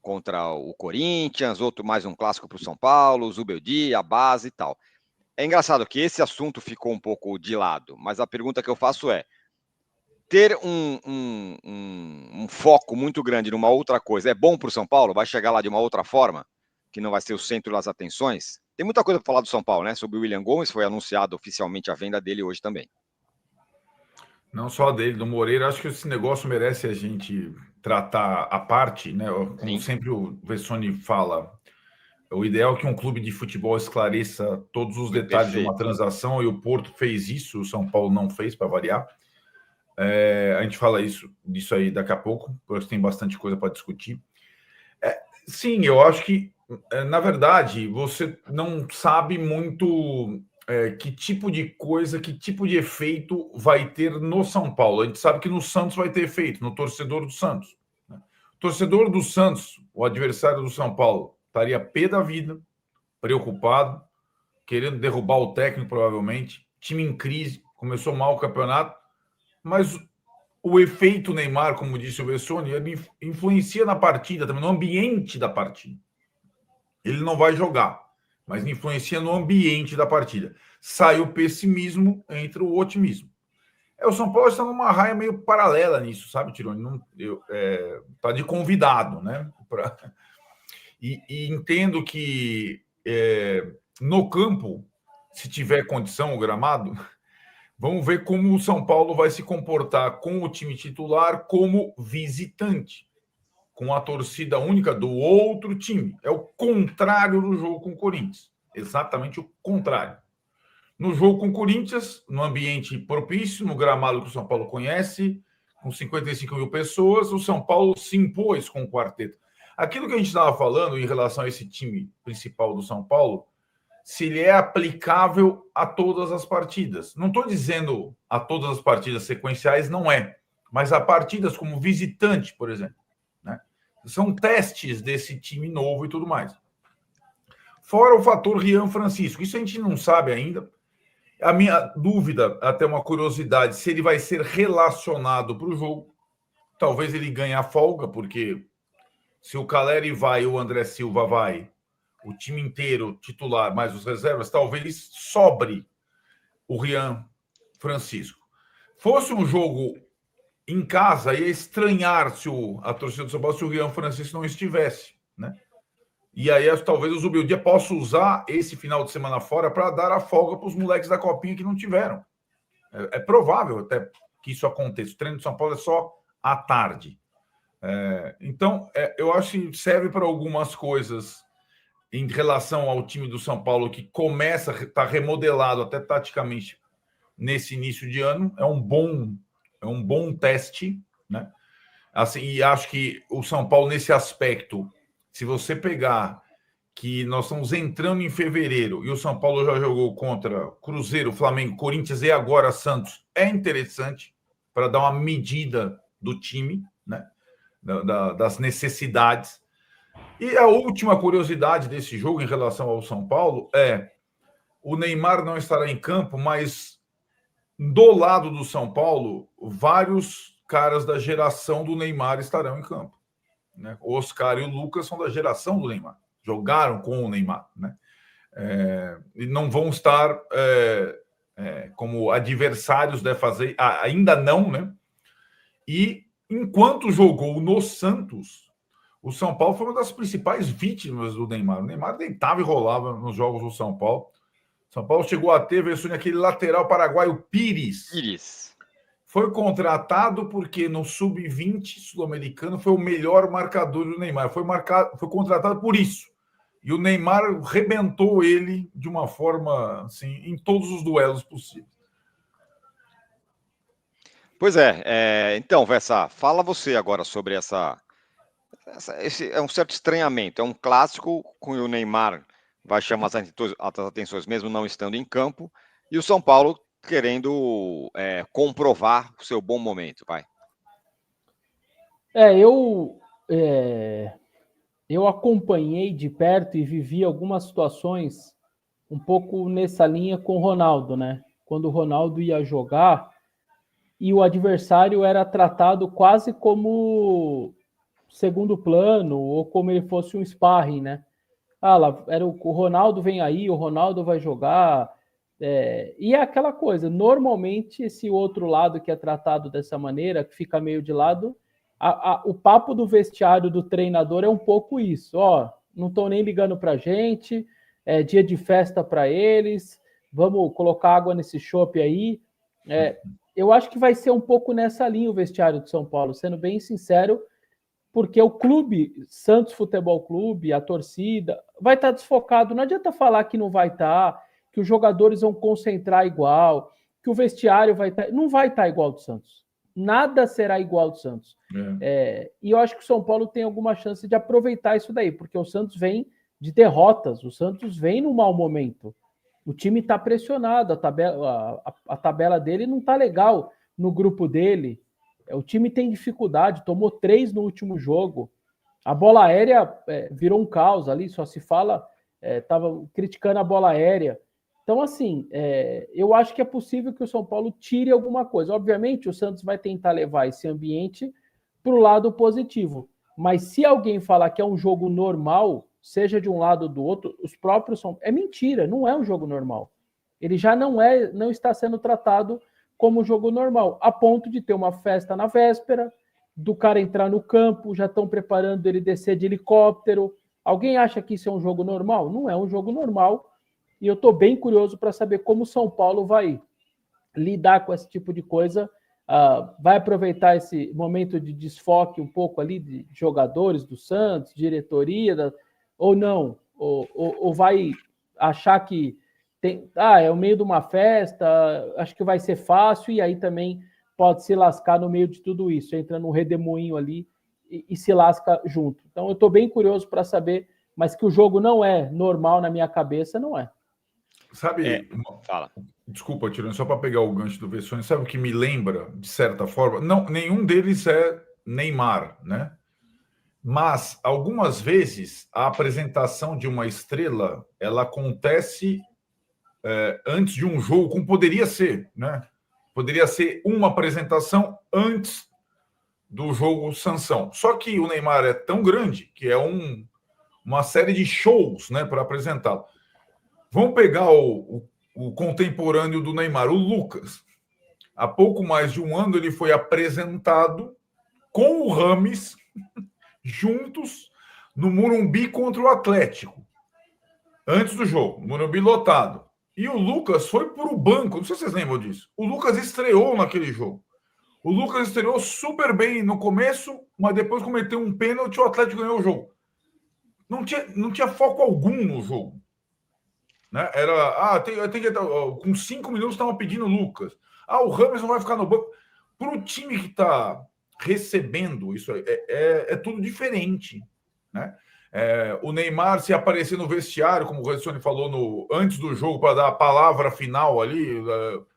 contra o Corinthians, outro mais um clássico para o São Paulo, o Zubeldia, a base e tal. É engraçado que esse assunto ficou um pouco de lado, mas a pergunta que eu faço é, ter um foco muito grande numa outra coisa é bom para o São Paulo? Vai chegar lá de uma outra forma? Que não vai ser o centro das atenções? Tem muita coisa para falar do São Paulo, né? Sobre o William Gomes, foi anunciado oficialmente a venda dele hoje também. Não só dele, do Moreira. Acho que esse negócio merece a gente tratar à parte, né? Como Sim. sempre o Vessone fala, o ideal é que um clube de futebol esclareça todos os detalhes de uma transação, e o Porto fez isso, o São Paulo não fez, para variar. A gente fala disso aí daqui a pouco, porque tem bastante coisa para discutir. Sim, eu acho que, na verdade, você não sabe muito que tipo de coisa, que tipo de efeito vai ter no São Paulo. A gente sabe que no Santos vai ter efeito, no torcedor do Santos. Né? O torcedor do Santos, o adversário do São Paulo, estaria pé da vida, preocupado, querendo derrubar o técnico, provavelmente. Time em crise, começou mal o campeonato, mas o efeito Neymar, como disse o Vessone, ele influencia na partida, também no ambiente da partida. Ele não vai jogar, mas influencia no ambiente da partida. Sai o pessimismo, entra o otimismo. O São Paulo está numa raia meio paralela nisso, sabe, Tironi? Tá de convidado, né? E entendo que no campo, se tiver condição, o gramado, vamos ver como o São Paulo vai se comportar com o time titular como visitante, com a torcida única do outro time. É o contrário do jogo com o Corinthians. Exatamente o contrário. No jogo com o Corinthians, no ambiente propício, no gramado que o São Paulo conhece, com 55 mil pessoas, o São Paulo se impôs com o quarteto. Aquilo que a gente estava falando em relação a esse time principal do São Paulo, se ele é aplicável a todas as partidas. Não estou dizendo a todas as partidas sequenciais, não é. Mas a partidas como visitante, por exemplo. Né? São testes desse time novo e tudo mais. Fora o fator Rian Francisco. Isso a gente não sabe ainda. A minha dúvida, até uma curiosidade, se ele vai ser relacionado para o jogo. Talvez ele ganhe a folga, porque se o Caleri vai e o André Silva vai, o time inteiro titular, mais os reservas, talvez sobre o Rian Francisco. Fosse um jogo em casa, ia estranhar se a torcida do São Paulo, se o Rian Francisco não estivesse, né? E aí talvez o Zubeldia possa usar esse final de semana fora para dar a folga para os moleques da Copinha que não tiveram. É provável até que isso aconteça. O treino de São Paulo é só à tarde. Então, eu acho que serve para algumas coisas em relação ao time do São Paulo, que começa a estar remodelado até taticamente nesse início de ano. É um bom teste, né? Assim, e acho que o São Paulo, nesse aspecto, se você pegar que nós estamos entrando em fevereiro e o São Paulo já jogou contra Cruzeiro, Flamengo, Corinthians e agora Santos, é interessante para dar uma medida do time, né? Das necessidades. E a última curiosidade desse jogo em relação ao São Paulo é o Neymar não estará em campo, mas do lado do São Paulo, vários caras da geração do Neymar estarão em campo. Né? O Oscar e o Lucas são da geração do Neymar, jogaram com o Neymar. Né? E não vão estar como adversários, deve fazer, ainda não, né? E enquanto jogou no Santos, o São Paulo foi uma das principais vítimas do Neymar. O Neymar deitava e rolava nos jogos do São Paulo. São Paulo chegou a ter, versão aquele lateral paraguaio Pires. Foi contratado porque no Sub-20 sul-americano foi o melhor marcador do Neymar. Foi contratado por isso. E o Neymar rebentou ele de uma forma, assim, em todos os duelos possíveis. Pois é. Então, Vessa, fala você agora sobre esse é um certo estranhamento. É um clássico com o Neymar vai chamar as atenções mesmo não estando em campo, e o São Paulo querendo comprovar o seu bom momento, vai. Eu acompanhei de perto e vivi algumas situações um pouco nessa linha com o Ronaldo, né? Quando o Ronaldo ia jogar e o adversário era tratado quase como segundo plano, ou como ele fosse um sparring, né? Ah, lá, o Ronaldo vem aí, o Ronaldo vai jogar. E é aquela coisa, normalmente esse outro lado que é tratado dessa maneira, que fica meio de lado, o papo do vestiário do treinador é um pouco isso, ó, não estão nem ligando pra gente, é dia de festa para eles, vamos colocar água nesse chopp aí. Eu acho que vai ser um pouco nessa linha o vestiário de São Paulo, sendo bem sincero, porque o clube, Santos Futebol Clube, a torcida, vai estar desfocado. Não adianta falar que não vai estar, que os jogadores vão concentrar igual, que o vestiário vai estar. Não vai estar igual ao do Santos. Nada será igual ao do Santos. E eu acho que o São Paulo tem alguma chance de aproveitar isso daí, porque o Santos vem de derrotas, o Santos vem num mau momento. O time está pressionado, a tabela dele não está legal no grupo dele. O time tem dificuldade, tomou 3 no último jogo. A bola aérea virou um caos ali, só se fala, estava criticando a bola aérea. Então, assim, eu acho que é possível que o São Paulo tire alguma coisa. Obviamente, o Santos vai tentar levar esse ambiente para o lado positivo. Mas se alguém falar que é um jogo normal, seja de um lado ou do outro, os próprios são. É mentira, não é um jogo normal. Ele já não está sendo tratado como jogo normal, a ponto de ter uma festa na véspera, do cara entrar no campo, já estão preparando ele descer de helicóptero. Alguém acha que isso é um jogo normal? Não é um jogo normal, e eu estou bem curioso para saber como o São Paulo vai lidar com esse tipo de coisa, vai aproveitar esse momento de desfoque um pouco ali de jogadores do Santos, diretoria, ou não, ou vai achar que é o meio de uma festa, acho que vai ser fácil, e aí também pode se lascar no meio de tudo isso, entra num redemoinho ali e se lasca junto. Então eu estou bem curioso para saber, mas que o jogo não é normal na minha cabeça, não é. Sabe, fala. Desculpa, Tirando, só para pegar o gancho do Vessone, sabe o que me lembra, de certa forma? Não, nenhum deles é Neymar, né? Mas, algumas vezes, a apresentação de uma estrela, ela acontece antes de um jogo, como poderia ser, né? Poderia ser uma apresentação antes do jogo sanção. Só que o Neymar é tão grande que é uma série de shows, né, para apresentá-lo. Vamos pegar o contemporâneo do Neymar, o Lucas. Há pouco mais de um ano ele foi apresentado com o Rames juntos no Morumbi contra o Atlético. Antes do jogo, Morumbi lotado. E o Lucas foi para o banco, não sei se vocês lembram disso. O Lucas estreou naquele jogo. O Lucas estreou super bem no começo, mas depois cometeu um pênalti e o Atlético ganhou o jogo. Não tinha foco algum no jogo. Né? Era, tem que com 5 minutos estavam pedindo o Lucas. O Rames não vai ficar no banco. Para o time que está recebendo isso, é tudo diferente. Né? O Neymar se aparecer no vestiário, como o Ressone falou antes do jogo, para dar a palavra final ali,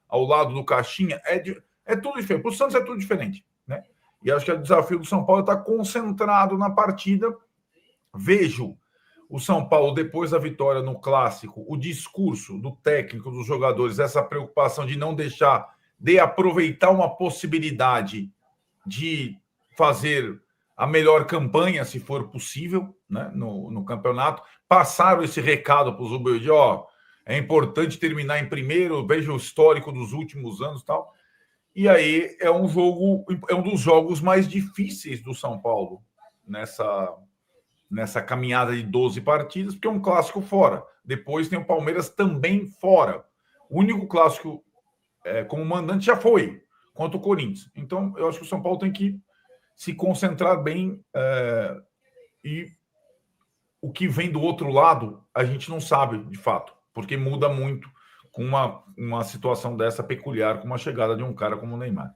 ao lado do Caixinha, é tudo diferente. Para o Santos é tudo diferente. Né? E acho que o desafio do São Paulo está concentrado na partida. Vejo o São Paulo, depois da vitória no Clássico, o discurso do técnico, dos jogadores, essa preocupação de não deixar de aproveitar uma possibilidade de fazer a melhor campanha, se for possível, né, no campeonato. Passaram esse recado para os Zubeldia, é importante terminar em primeiro, veja o histórico dos últimos anos e tal. E aí é um dos jogos mais difíceis do São Paulo nessa caminhada de 12 partidas, porque é um clássico fora. Depois tem o Palmeiras também fora. O único clássico como mandante já foi, contra o Corinthians. Então, eu acho que o São Paulo tem que se concentrar bem e o que vem do outro lado, a gente não sabe, de fato, porque muda muito com uma situação dessa peculiar, com uma chegada de um cara como o Neymar.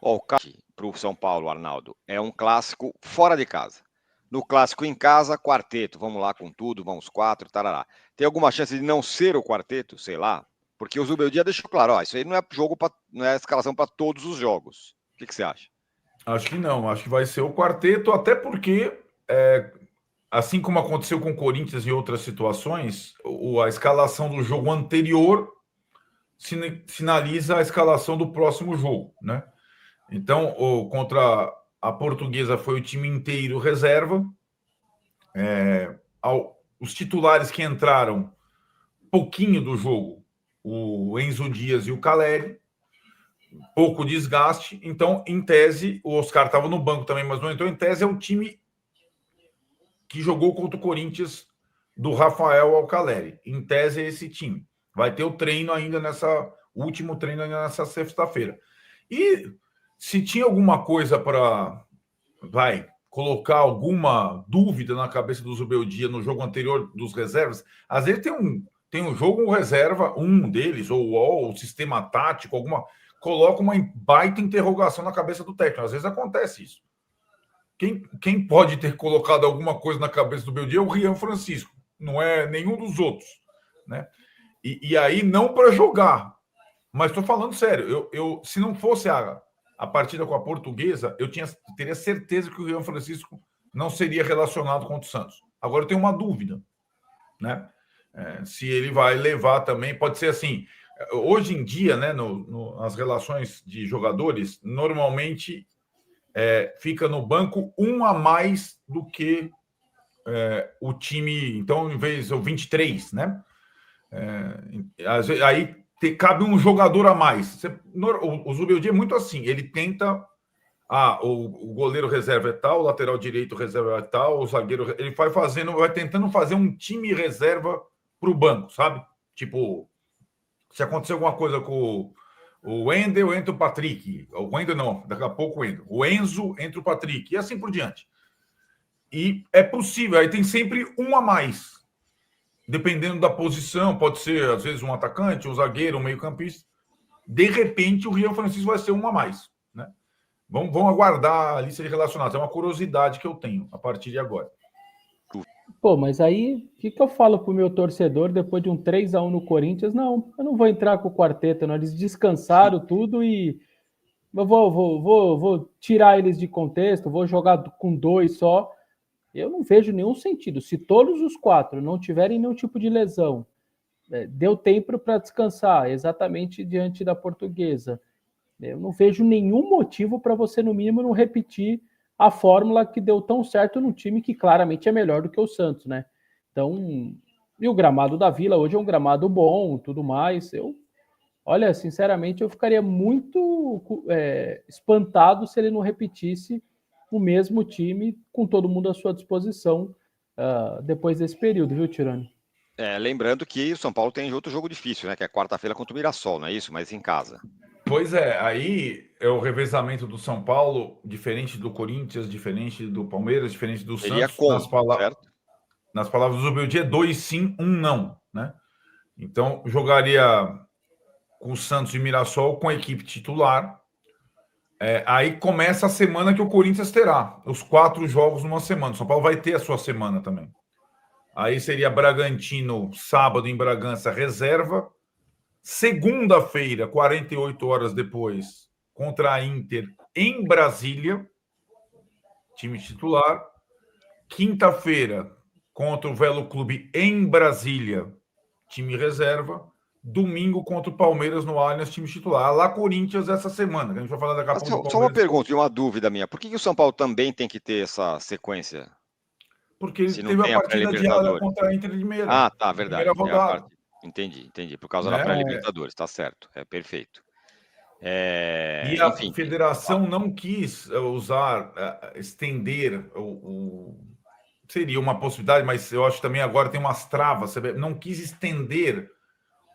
O clássico para o São Paulo, Arnaldo, é um clássico fora de casa. No clássico em casa, quarteto. Vamos lá com tudo, vamos 4, tarará. Tem alguma chance de não ser o quarteto? Sei lá. Porque o Zubeldia deixou claro, isso aí não é jogo não é escalação para todos os jogos. O que você acha? Acho que não. Acho que vai ser o quarteto, até porque, assim como aconteceu com o Corinthians e outras situações, a escalação do jogo anterior sinaliza a escalação do próximo jogo, né? Então, contra a Portuguesa foi o time inteiro reserva. Os titulares que entraram pouquinho do jogo, o Enzo Dias e o Caleri, pouco desgaste. Então, em tese, o Oscar estava no banco também, mas não entrou. Em tese, é o time que jogou contra o Corinthians do Rafael ao Caleri. Em tese, é esse time. Vai ter o treino ainda último treino ainda nessa sexta-feira. E se tinha alguma coisa para colocar alguma dúvida na cabeça do Zubeldia no jogo anterior dos reservas, às vezes tem um jogo, um reserva, um deles, ou o sistema tático, coloca uma baita interrogação na cabeça do técnico. Às vezes acontece isso. Quem pode ter colocado alguma coisa na cabeça do Beldia é o Rian Francisco, não é nenhum dos outros, né? E aí não para jogar, mas estou falando sério. Se não fosse a partida com a Portuguesa, eu teria certeza que o Rian Francisco não seria relacionado contra o Santos. Agora eu tenho uma dúvida, né? Se ele vai levar também, pode ser assim. Hoje em dia, né, nas relações de jogadores, normalmente fica no banco um a mais do que o time. Então, em vez de 23, né? Aí cabe um jogador a mais. O Zubeldia é muito assim, ele tenta. O goleiro reserva é tal, o lateral direito reserva é tal, o zagueiro. Ele vai tentando fazer um time reserva para o banco, sabe? Tipo, se acontecer alguma coisa com o Wendel, entra o Patrick. O Wendel não, daqui a pouco o Wendel. O Enzo entra o Patrick, e assim por diante. E é possível, aí tem sempre um a mais. Dependendo da posição, pode ser, às vezes, um atacante, um zagueiro, um meio-campista. De repente, o Rian Francisco vai ser um a mais, né? Vamos aguardar a lista de relacionados. É uma curiosidade que eu tenho a partir de agora. Pô, mas aí, o que eu falo pro meu torcedor depois de um 3-1 no Corinthians? Não, eu não vou entrar com o quarteto, não. Eles descansaram tudo e eu vou tirar eles de contexto, vou jogar com 2 só. Eu não vejo nenhum sentido. Se todos os 4 não tiverem nenhum tipo de lesão, deu tempo para descansar, exatamente diante da Portuguesa. Eu não vejo nenhum motivo para você, no mínimo, não repetir a fórmula que deu tão certo num time que claramente é melhor do que o Santos, né? Então, e o gramado da Vila hoje é um gramado bom, tudo mais. Olha, sinceramente, eu ficaria muito espantado se ele não repetisse o mesmo time com todo mundo à sua disposição depois desse período, viu, Tironi? Lembrando que o São Paulo tem outro jogo difícil, né? Que é quarta-feira contra o Mirassol, não é isso? Mas em casa. Pois é, aí é o revezamento do São Paulo, diferente do Corinthians, diferente do Palmeiras, diferente do Santos. Nas palavras do Zubeldia, 2 sim, 1 não, né? Então, jogaria com o Santos e Mirassol com a equipe titular. Aí começa a semana que o Corinthians terá. Os 4 jogos numa semana. O São Paulo vai ter a sua semana também. Aí seria Bragantino, sábado em Bragança, reserva. Segunda-feira, 48 horas depois, contra a Inter em Brasília, time titular. Quinta-feira, contra o Velo Clube em Brasília, time reserva. Domingo contra o Palmeiras no Allianz, time titular. Lá Corinthians essa semana, que a gente vai falar daqui a pouco do Palmeiras. Só uma pergunta e uma dúvida minha. Por que o São Paulo também tem que ter essa sequência? Porque ele teve a partida diária contra a Inter de Limeira. Tá, verdade. Primeira rodada. Entendi. Por causa da pré-Libertadores, tá certo. Perfeito. E a federação não quis estender seria uma possibilidade, mas eu acho que também agora tem umas travas. Não quis estender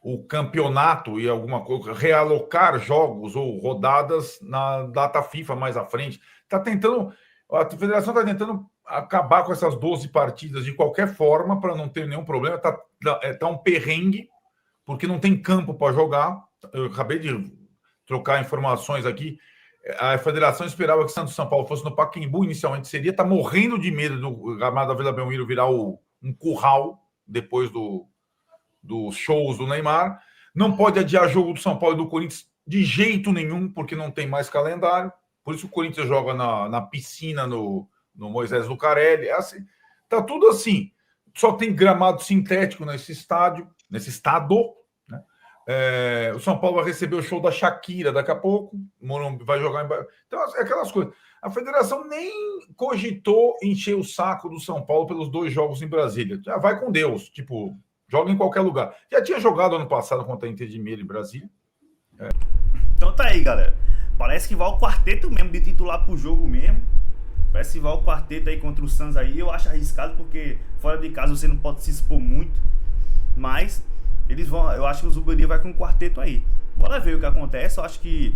o campeonato e alguma coisa, realocar jogos ou rodadas na data FIFA mais à frente. A federação está tentando acabar com essas 12 partidas de qualquer forma para não ter nenhum problema. Tá um perrengue, porque não tem campo para jogar. Eu acabei de trocar informações aqui. A federação esperava que Santos e São Paulo fosse no Pacaembu, inicialmente seria. Está morrendo de medo do gramado da Vila Belmiro virar um curral depois dos shows do Neymar. Não pode adiar jogo do São Paulo e do Corinthians de jeito nenhum, porque não tem mais calendário. Por isso o Corinthians joga na piscina no Moisés Lucarelli. Assim, tá tudo assim. Só tem gramado sintético nesse estado. Né? O São Paulo vai receber o show da Shakira daqui a pouco. Morumbi vai jogar Então, é aquelas coisas. A federação nem cogitou encher o saco do São Paulo pelos 2 jogos em Brasília. Já vai com Deus, tipo, joga em qualquer lugar. Já tinha jogado ano passado contra a Inter de Miami em Brasília. Então tá aí, galera. Parece que vai o quarteto mesmo de titular pro jogo mesmo. Parece que vai o quarteto aí contra o Santos aí. Eu acho arriscado porque fora de casa você não pode se expor muito. Mas eles vão, eu acho que o Zubeldia vai com o quarteto aí. Bora ver o que acontece. Eu acho que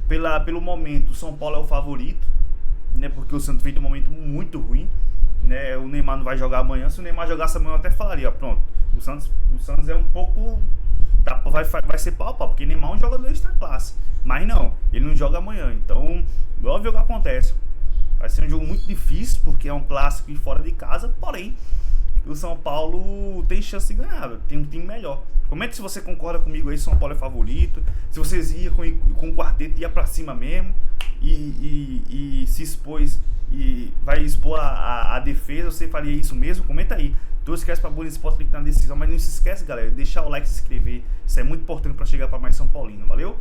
pelo momento o São Paulo é o favorito, né? Porque o Santos vem de um momento muito ruim, né? O Neymar não vai jogar amanhã. Se o Neymar jogasse amanhã eu até falaria, ó, pronto. O Santos é um pouco... vai ser pau a pau, porque Neymar é um jogador extra classe. Mas não, ele não joga amanhã. Então, vamos ver o que acontece. Vai ser um jogo muito difícil, porque é um clássico e fora de casa. Porém, o São Paulo tem chance de ganhar, tem um time melhor. Comente se você concorda comigo aí, São Paulo é favorito. Se vocês iam com o quarteto, ia pra cima mesmo. E se expôs e vai expor a defesa, você faria isso mesmo? Comenta aí. Não esquece para Boa Esporte, clique na decisão. Mas não se esquece, galera, de deixar o like e se inscrever. Isso é muito importante para chegar para mais São Paulino. Valeu?